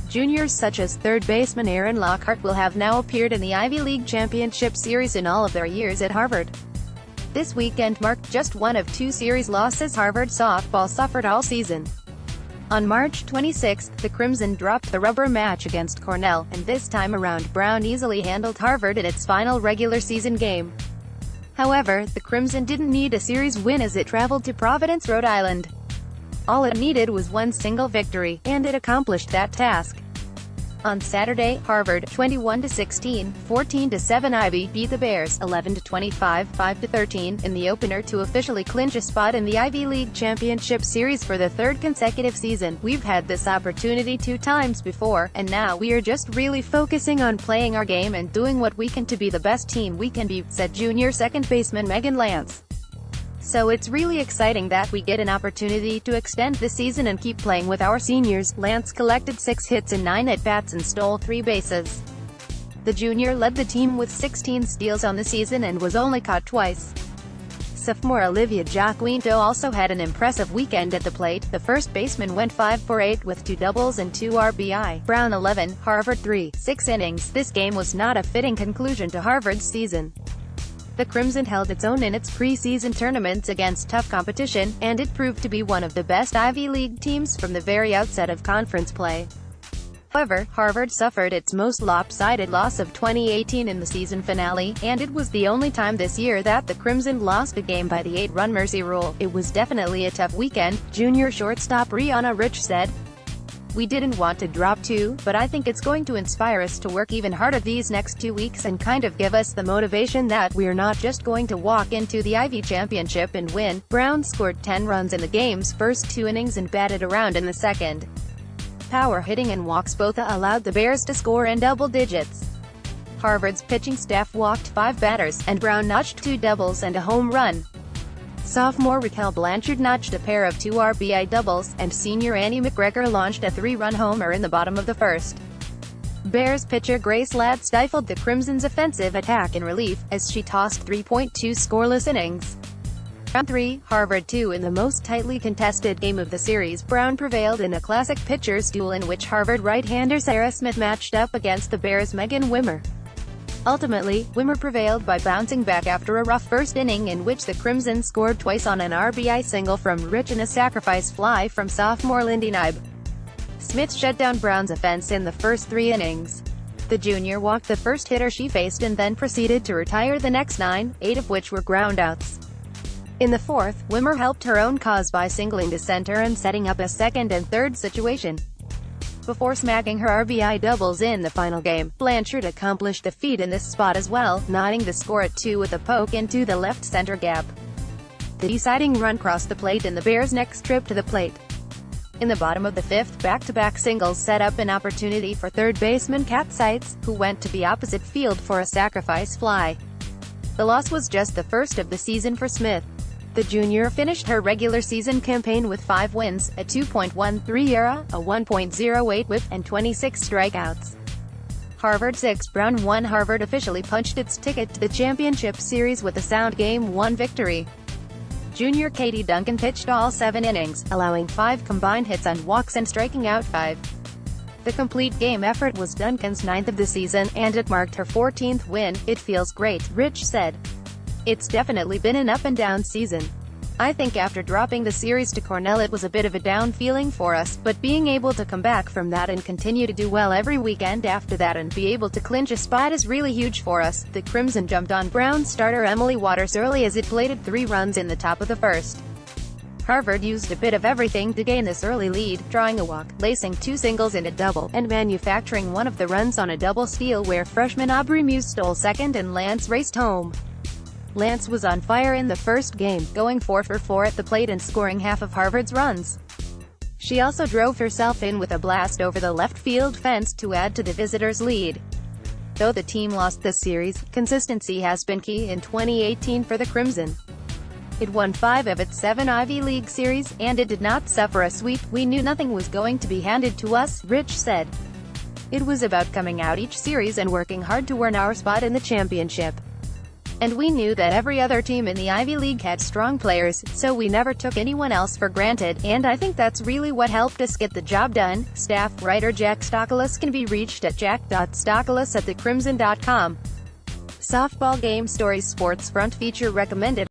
Juniors such as third baseman Erin Lockhart will have now appeared in the Ivy League Championship Series in all of their years at Harvard. This weekend marked just one of two series losses Harvard softball suffered all season. On March 26, the Crimson dropped the rubber match against Cornell, and this time around Brown easily handled Harvard in its final regular season game. However, the Crimson didn't need a series win as it traveled to Providence, Rhode Island. All it needed was one single victory, and it accomplished that task. On Saturday, Harvard, 21-16, 14-7 Ivy, beat the Bears, 11-25, 5-13, in the opener to officially clinch a spot in the Ivy League Championship Series for the third consecutive season. "We've had this opportunity 2 times before, and now we are just really focusing on playing our game and doing what we can to be the best team we can be," said junior second baseman Megan Lance. "So it's really exciting that we get an opportunity to extend the season and keep playing with our seniors." Lance collected 6 hits and 9 at-bats and stole 3 bases. The junior led the team with 16 steals on the season and was only caught twice. Sophomore Olivia Jaquinto also had an impressive weekend at the plate. The first baseman went 5 for 8 with 2 doubles and 2 RBI. Brown 11, Harvard 3, 6 innings. This game was not a fitting conclusion to Harvard's season. The Crimson held its own in its preseason tournaments against tough competition, and it proved to be one of the best Ivy League teams from the very outset of conference play. However, Harvard suffered its most lopsided loss of 2018 in the season finale, and it was the only time this year that the Crimson lost a game by the 8-run mercy rule. "It was definitely a tough weekend," junior shortstop Rihanna Rich said. "We didn't want to drop 2, but I think it's going to inspire us to work even harder these next 2 weeks and kind of give us the motivation that we're not just going to walk into the Ivy Championship and win." Brown scored 10 runs in the game's first 2 innings and batted around in the second. Power hitting and walks both allowed the Bears to score in double digits. Harvard's pitching staff walked 5 batters, and Brown notched 2 doubles and a home run. Sophomore Raquel Blanchard notched a pair of 2 RBI doubles, and senior Annie McGregor launched a 3-run homer in the bottom of the first. Bears pitcher Grace Ladd stifled the Crimson's offensive attack in relief, as she tossed 3.2 scoreless innings. Round 3, Harvard 2. In the most tightly contested game of the series, Brown prevailed in a classic pitcher's duel in which Harvard right-hander Sarah Smith matched up against the Bears' Megan Wimmer. Ultimately, Wimmer prevailed by bouncing back after a rough first inning in which the Crimson scored twice on an RBI single from Rich and a sacrifice fly from sophomore Lindy Knibe. Smith shut down Brown's offense in the first 3 innings. The junior walked the first hitter she faced and then proceeded to retire the next 9, 8 of which were groundouts. In the 4th, Wimmer helped her own cause by singling to center and setting up a second and third situation. Before smacking her RBI doubles in the final game, Blanchard accomplished the feat in this spot as well, knotting the score at 2 with a poke into the left center gap. The deciding run crossed the plate in the Bears' next trip to the plate. In the bottom of the 5th, back-to-back singles set up an opportunity for third baseman Kat Seitz, who went to the opposite field for a sacrifice fly. The loss was just the first of the season for Smith. The junior finished her regular season campaign with 5 wins, a 2.13 ERA, a 1.08 WHIP, and 26 strikeouts. Harvard 6, Brown 1. Harvard officially punched its ticket to the championship series with a sound Game 1 victory. Junior Katie Duncan pitched all 7 innings, allowing 5 combined hits on walks and striking out 5. The complete game effort was Duncan's 9th of the season, and it marked her 14th win. "It feels great," Rich said. "It's definitely been an up-and-down season. I think after dropping the series to Cornell it was a bit of a down feeling for us, but being able to come back from that and continue to do well every weekend after that and be able to clinch a spot is really huge for us." The Crimson jumped on Brown starter Emily Waters early as it plated 3 runs in the top of the first. Harvard used a bit of everything to gain this early lead, drawing a walk, lacing 2 singles and a double, and manufacturing one of the runs on a double steal where freshman Aubrey Muse stole second and Lance raced home. Lance was on fire in the first game, going 4 for 4 at the plate and scoring half of Harvard's runs. She also drove herself in with a blast over the left field fence to add to the visitors' lead. Though the team lost this series, consistency has been key in 2018 for the Crimson. It won 5 of its 7 Ivy League series, and it did not suffer a sweep. "We knew nothing was going to be handed to us," Rich said. "It was about coming out each series and working hard to earn our spot in the championship." And we knew that every other team in the Ivy League had strong players, so we never took anyone else for granted, and I think that's really what helped us get the job done. Staff writer Jack Stokolis can be reached at jack.stokolis@thecrimson.com. Softball Game Stories Sports Front feature recommended